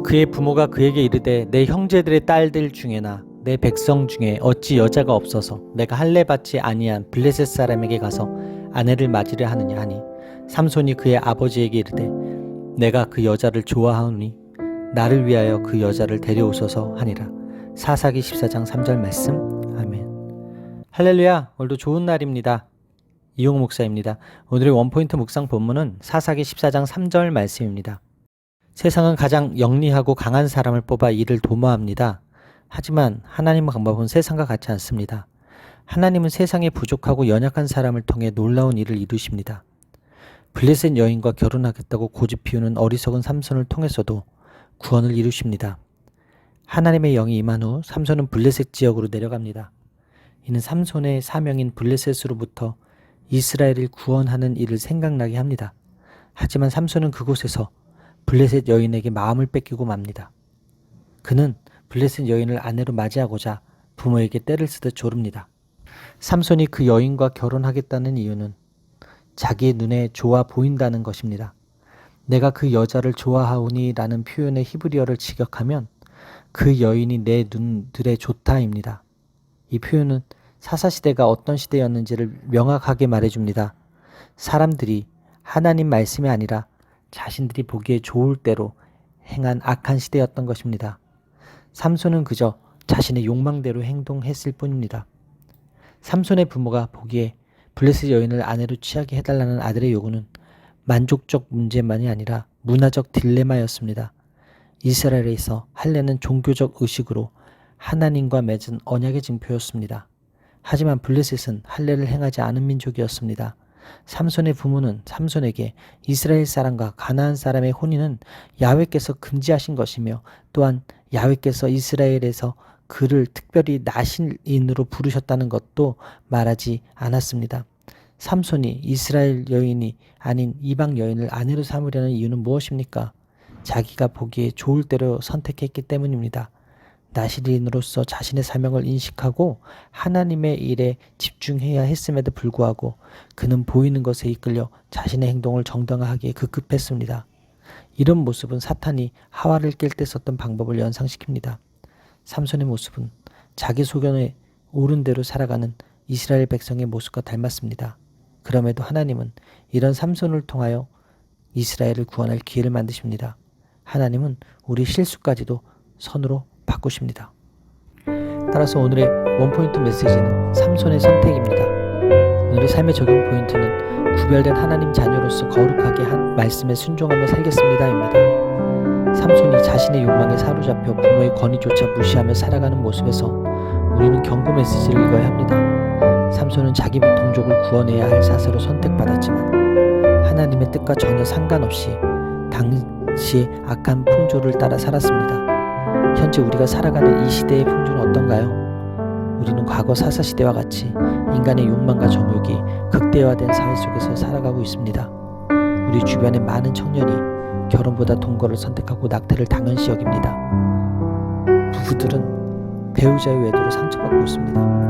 그의 부모가 그에게 이르되 내 형제들의 딸들 중에나 내 백성 중에 어찌 여자가 없어서 내가 할례 받지 아니한 블레셋 사람에게 가서 아내를 맞으려 하느냐 하니 삼손이 그의 아버지에게 이르되 내가 그 여자를 좋아하오니 나를 위하여 그 여자를 데려오소서 하니라. 사사기 14장 3절 말씀. 아멘. 할렐루야. 오늘도 좋은 날입니다. 이용 목사입니다. 오늘의 원포인트 묵상 본문은 사사기 14장 3절 말씀입니다. 세상은 가장 영리하고 강한 사람을 뽑아 이를 도모합니다. 하지만 하나님의 방법은 세상과 같지 않습니다. 하나님은 세상에 부족하고 연약한 사람을 통해 놀라운 일을 이루십니다. 블레셋 여인과 결혼하겠다고 고집 피우는 어리석은 삼손을 통해서도 구원을 이루십니다. 하나님의 영이 임한 후 삼손은 블레셋 지역으로 내려갑니다. 이는 삼손의 사명인 블레셋으로부터 이스라엘을 구원하는 일을 생각나게 합니다. 하지만 삼손은 그곳에서 블레셋 여인에게 마음을 뺏기고 맙니다. 그는 블레셋 여인을 아내로 맞이하고자 부모에게 떼를 쓰듯 조릅니다. 삼손이 그 여인과 결혼하겠다는 이유는 자기의 눈에 좋아 보인다는 것입니다. 내가 그 여자를 좋아하오니 라는 표현의 히브리어를 직역하면 그 여인이 내 눈들에 좋다입니다. 이 표현은 사사시대가 어떤 시대였는지를 명확하게 말해줍니다. 사람들이 하나님 말씀이 아니라 자신들이 보기에 좋을 대로 행한 악한 시대였던 것입니다. 삼손은 그저 자신의 욕망대로 행동했을 뿐입니다. 삼손의 부모가 보기에 블레셋 여인을 아내로 취하게 해달라는 아들의 요구는 만족적 문제만이 아니라 문화적 딜레마였습니다. 이스라엘에서 할례는 종교적 의식으로 하나님과 맺은 언약의 징표였습니다. 하지만 블레셋은 할례를 행하지 않은 민족이었습니다. 삼손의 부모는 삼손에게 이스라엘 사람과 가나안 사람의 혼인은 야훼께서 금지하신 것이며 또한 야훼께서 이스라엘에서 그를 특별히 나신인으로 부르셨다는 것도 말하지 않았습니다. 삼손이 이스라엘 여인이 아닌 이방 여인을 아내로 삼으려는 이유는 무엇입니까? 자기가 보기에 좋을 대로 선택했기 때문입니다. 나신인으로서 자신의 사명을 인식하고 하나님의 일에 집중해야 했음에도 불구하고 그는 보이는 것에 이끌려 자신의 행동을 정당화하기에 급급했습니다. 이런 모습은 사탄이 하와를 깰 때 썼던 방법을 연상시킵니다. 삼손의 모습은 자기 소견에 옳은 대로 살아가는 이스라엘 백성의 모습과 닮았습니다. 그럼에도 하나님은 이런 삼손을 통하여 이스라엘을 구원할 기회를 만드십니다. 하나님은 우리 실수까지도 선으로 바꾸십니다. 따라서 오늘의 원포인트 메시지는 삼손의 선택입니다. 오늘의 삶의 적용 포인트는 구별된 하나님 자녀로서 거룩하게 한 말씀에 순종하며 살겠습니다입니다. 삼손이 자신의 욕망에 사로잡혀 부모의 권위조차 무시하며 살아가는 모습에서 우리는 경고 메시지를 읽어야 합니다. 삼손은 자기 동족을 구원해야 할 사세로 선택받았지만 하나님의 뜻과 전혀 상관없이 당시의 악한 풍조를 따라 살았습니다. 현재 우리가 살아가는 이 시대의 풍조는 어떤가요? 우리는 과거 사사시대와 같이 인간의 욕망과 정욕이 극대화된 사회 속에서 살아가고 있습니다. 우리 주변의 많은 청년이 결혼보다 동거를 선택하고 낙태를 당연시 여깁니다. 부부들은 배우자의 외도로 상처받고 있습니다.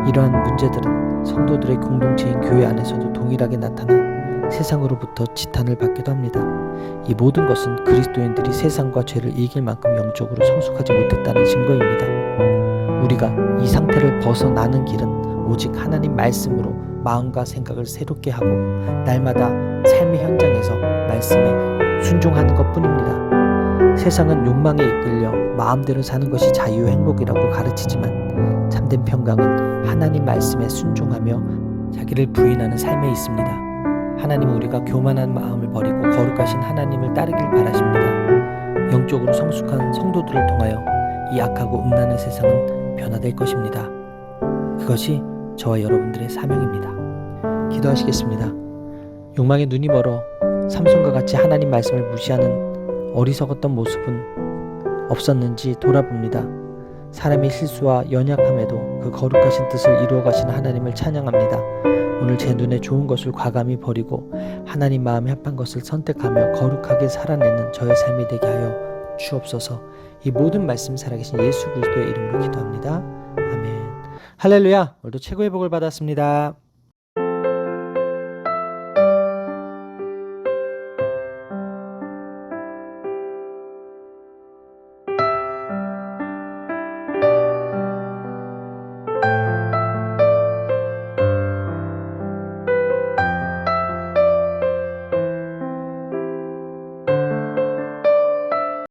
이러한 문제들은 성도들의 공동체인 교회 안에서도 동일하게 나타나 세상으로부터 지탄을 받기도 합니다. 이 모든 것은 그리스도인들이 세상과 죄를 이길 만큼 영적으로 성숙하지 못했다는 증거입니다. 우리가 이 상태를 벗어나는 길은 오직 하나님 말씀으로 마음과 생각을 새롭게 하고 날마다 삶의 현장에서 말씀에 순종하는 것뿐입니다. 세상은 욕망에 이끌려 마음대로 사는 것이 자유 행복이라고 가르치지만 참된 평강은 하나님 말씀에 순종하며 자기를 부인하는 삶에 있습니다. 하나님은 우리가 교만한 마음을 버리고 거룩하신 하나님을 따르길 바라십니다. 영적으로 성숙한 성도들을 통하여 이 악하고 음란한 세상은 변화될 것입니다. 그것이 저와 여러분들의 사명입니다. 기도하시겠습니다. 욕망에 눈이 멀어 삼손과 같이 하나님 말씀을 무시하는 어리석었던 모습은 없었는지 돌아봅니다. 사람의 실수와 연약함에도 그 거룩하신 뜻을 이루어 가시는 하나님을 찬양합니다. 오늘 제 눈에 좋은 것을 과감히 버리고 하나님 마음에 합한 것을 선택하며 거룩하게 살아내는 저의 삶이 되게 하여 주옵소서. 이 모든 말씀 살아계신 예수 그리스도의 이름으로 기도합니다. 아멘. 할렐루야. 오늘도 최고의 복을 받았습니다.